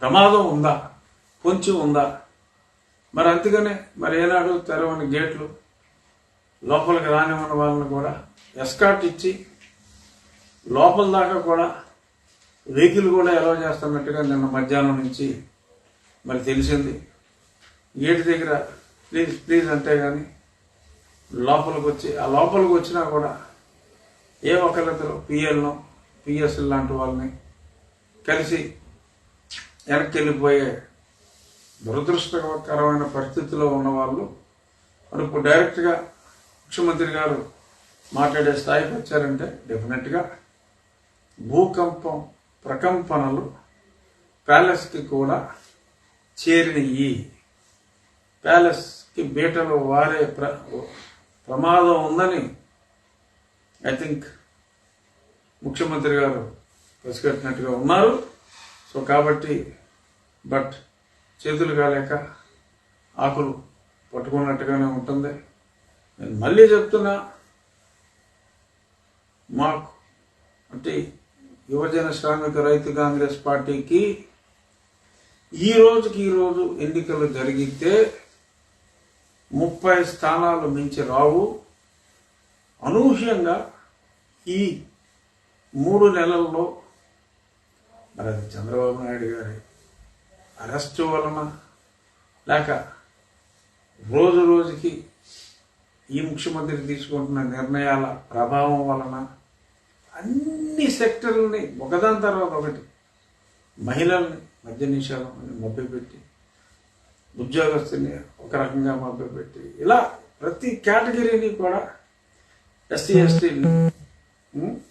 ప్రమాదం ఉందా, పొంచి ఉందా? మరి అందుకనే మరి ఏనాడు తెరవని గేట్లు, లోపలికి రానివ్వని వాళ్ళని కూడా ఎస్కాట్ ఇచ్చి లోపల దాకా కూడా వెహికల్ కూడా ఎలా చేస్తున్నట్టుగా నిన్న మధ్యాహ్నం నుంచి మరి తెలిసింది. గేటు దగ్గర ప్లీజ్ ప్లీజ్ అంటే కానీ లోపలికి వచ్చి, ఆ లోపలికి వచ్చినా కూడా ఏ ఒకరిద్దరు పిఎల్నో పిఎస్ఎల్ లాంటి వాళ్ళని కలిసి వెనక్కి వెళ్ళిపోయే దురదృష్టకరమైన పరిస్థితిలో ఉన్నవాళ్ళు మరి ఇప్పుడు డైరెక్ట్గా ముఖ్యమంత్రి గారు మాట్లాడే స్థాయికి వచ్చారంటే డెఫినెట్గా భూకంపం ప్రకంపనలు ప్యాలెస్కి కూడా చేరినయి. ప్యాలెస్కి బీటలు వారే ప్రమాదం ఉందని ఐ థింక్ ముఖ్యమంత్రి గారు పసిగట్టినట్టుగా ఉన్నారు. సో కాబట్టి బట్ చేతులు కాలేక ఆకులు పట్టుకున్నట్టుగానే ఉంటుంది. నేను మళ్ళీ చెప్తున్నా, మాకు అంటే యువజన శ్రామిక రైతు కాంగ్రెస్ పార్టీకి ఈ రోజు ఎన్నికలు జరిగితే 30 స్థానాలు మించి రావు. అనూహ్యంగా ఈ 3 నెలల్లో మరి అది చంద్రబాబు నాయుడు గారి అరెస్టు వలన లేక రోజుకి ఈ ముఖ్యమంత్రి తీసుకుంటున్న నిర్ణయాల ప్రభావం వలన అన్ని సెక్టర్లని ఒకదాని తర్వాత ఒకటి, మహిళల్ని మద్య నిషేధం అని మభ్యపెట్టి, ఉద్యోగస్తుని ఒక రకంగా మభ్యపెట్టి, ఇలా ప్రతి కేటగిరీని కూడా ఎస్సీ ఎస్టీని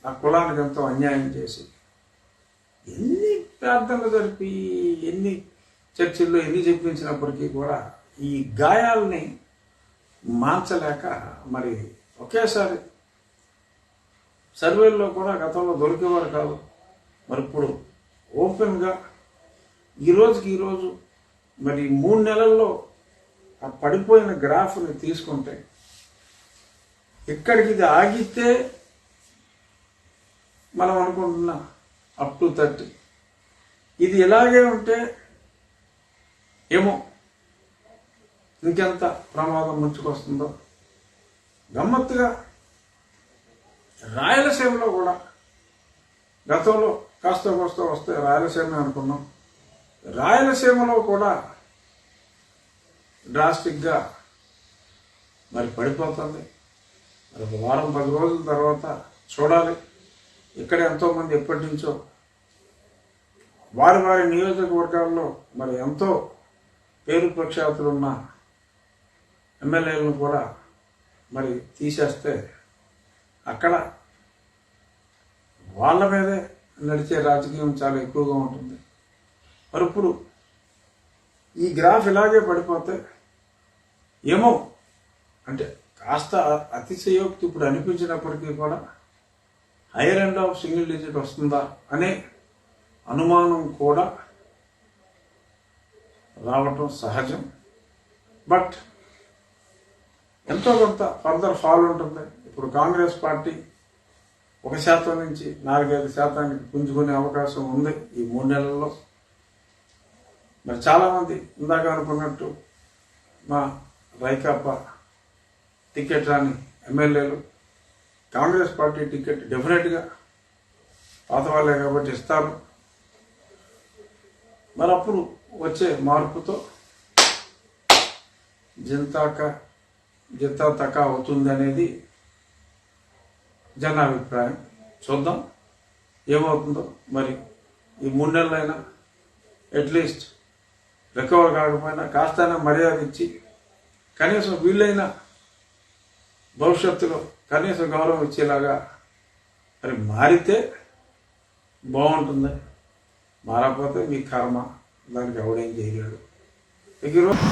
ఆ కులానికి ఎంతో అన్యాయం చేసి ఎన్ని ప్రార్థనలు జరిపి ఎన్ని చర్చిల్లో ఎన్ని చెప్పించినప్పటికీ కూడా ఈ గాయాలని మాంచలేక మరి ఒకేసారి సర్వేల్లో కూడా గతంలో దొరికేవారు కాదు. మరి ఇప్పుడు ఓపెన్గా ఈ రోజు మరి 3 నెలల్లో ఆ పడిపోయిన గ్రాఫ్ని తీసుకుంటే ఇక్కడికి ఇది ఆగితే మనం అనుకుంటున్నా అప్ టు 30, ఇది ఇలాగే ఉంటే ఏమో ఇంకెంత ప్రమాదం ముంచుకొస్తుందో. గమ్మత్తుగా రాయలసీమలో కూడా గతంలో కాస్త వస్తే రాయలసీమ అనుకున్నాం, రాయలసీమలో కూడా డ్రాస్టిక్గా మరి పడిపోతుంది. మరి ఒక వారం 10 రోజుల తర్వాత చూడాలి. ఇక్కడ ఎంతోమంది ఎప్పటి నుంచో వారి నియోజకవర్గాల్లో మరి ఎంతో పేరు ప్రఖ్యాతులున్న ఎమ్మెల్యేలను కూడా మరి తీసేస్తే అక్కడ వాళ్ళ మీదే నడిచే రాజకీయం చాలా ఎక్కువగా ఉంటుంది. మరి ఇప్పుడు ఈ గ్రాఫ్ ఇలాగే పడిపోతే ఏమో అంటే కాస్త అతిశయోక్తి ఇప్పుడు అనిపించినప్పటికీ కూడా higher end of single digit వస్తుందా అనే అనుమానం కూడా రావటం సహజం. బట్ ఎంతో కొంత ఫర్దర్ ఫాల్ ఉంటుంది. ఇప్పుడు కాంగ్రెస్ పార్టీ 1% నుంచి 4-5% పుంజుకునే అవకాశం ఉంది ఈ 3 నెలల్లో. మరి చాలామంది ఇందాక అనుకున్నట్టు మా వైకాపా టికెట్ రాని ఎమ్మెల్యేలు కాంగ్రెస్ పార్టీ టికెట్ డెఫినెట్గా పాత వాళ్ళే కాబట్టి ఇస్తారు. మరి అప్పుడు వచ్చే మార్పుతో జింతా తకా అవుతుంది అనేది జనాభిప్రాయం. చూద్దాం ఏమవుతుందో. మరి ఈ 3 నెలలైనా అట్లీస్ట్ రికవర్ కాకపోయినా కాస్తైనా మర్యాద ఇచ్చి కనీసం వీళ్ళైనా భవిష్యత్తులో కనీసం గౌరవం ఇచ్చేలాగా మరి మారితే బాగుంటుంది. మారకపోతే మీ కర్మ, దానికి ఎవడేం చేయలేడు. ఈరోజు